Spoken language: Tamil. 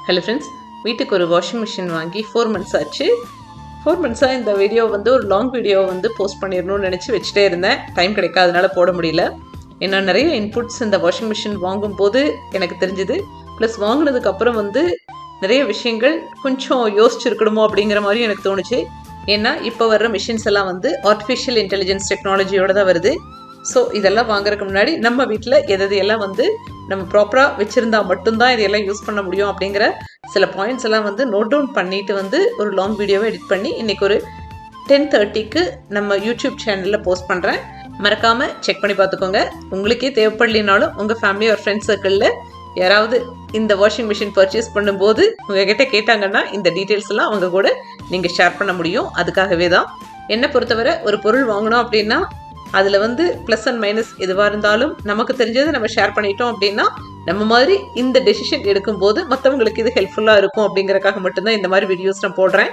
ஹலோ ஃப்ரெண்ட்ஸ், வீட்டுக்கு ஒரு வாஷிங் மிஷின் வாங்கி 4 மந்த்ஸ் ஆச்சு. 4 மந்த்ஸாக இந்த வீடியோ ஒரு லாங் வீடியோ போஸ்ட் பண்ணிடணும்னு நினச்சி வச்சுட்டே இருந்தேன். டைம் கிடைக்காதனால போட முடியல. ஏன்னா நிறைய இன்புட்ஸ் இந்த வாஷிங் மிஷின் வாங்கும்போது எனக்கு தெரிஞ்சுது. ப்ளஸ் வாங்கினதுக்கப்புறம் நிறைய விஷயங்கள் கொஞ்சம் யோசிச்சிருக்கணுமோ அப்படிங்கிற மாதிரி எனக்கு தோணுச்சு. ஏன்னா இப்போ வர்ற மிஷின்ஸ் எல்லாம் ஆர்டிஃபிஷியல் இன்டெலிஜென்ஸ் டெக்னாலஜியோட தான் வருது. ஸோ இதெல்லாம் வாங்குறதுக்கு முன்னாடி நம்ம வீட்டில் எதையெல்லாம் நம்ம ப்ராப்பராக வச்சுருந்தா மட்டும்தான் இதையெல்லாம் யூஸ் பண்ண முடியும் அப்படிங்கிற சில பாயிண்ட்ஸ் எல்லாம் நோட் டவுன் பண்ணிவிட்டு ஒரு லாங் வீடியோவை எடிட் பண்ணி இன்றைக்கி ஒரு 10:30க்கு நம்ம யூடியூப் சேனலில் போஸ்ட் பண்ணுறேன். மறக்காமல் செக் பண்ணி பார்த்துக்கோங்க. உங்களுக்கே தேவைப்படலினாலும் உங்கள் ஃபேமிலி ஒரு ஃப்ரெண்ட்ஸ் சர்க்கிளில் யாராவது இந்த வாஷிங் மிஷின் பர்ச்சேஸ் பண்ணும்போது உங்ககிட்ட கேட்டாங்கன்னா இந்த டீட்டெயில்ஸ் எல்லாம் அவங்க கூட நீங்கள் ஷேர் பண்ண முடியும். அதுக்காகவே தான் என்னை பொறுத்தவரை ஒரு பொருள் வாங்கணும் அப்படின்னா அதில் ப்ளஸ் அண்ட் மைனஸ் எதுவாக இருந்தாலும் நமக்கு தெரிஞ்சதை நம்ம ஷேர் பண்ணிட்டோம் அப்படின்னா நம்ம மாதிரி இந்த டெசிஷன் எடுக்கும்போது மற்றவங்களுக்கு இது ஹெல்ப்ஃபுல்லாக இருக்கும் அப்படிங்கிறக்காக மட்டும்தான் இந்த மாதிரி வீடியோஸ் நான் போடுறேன்.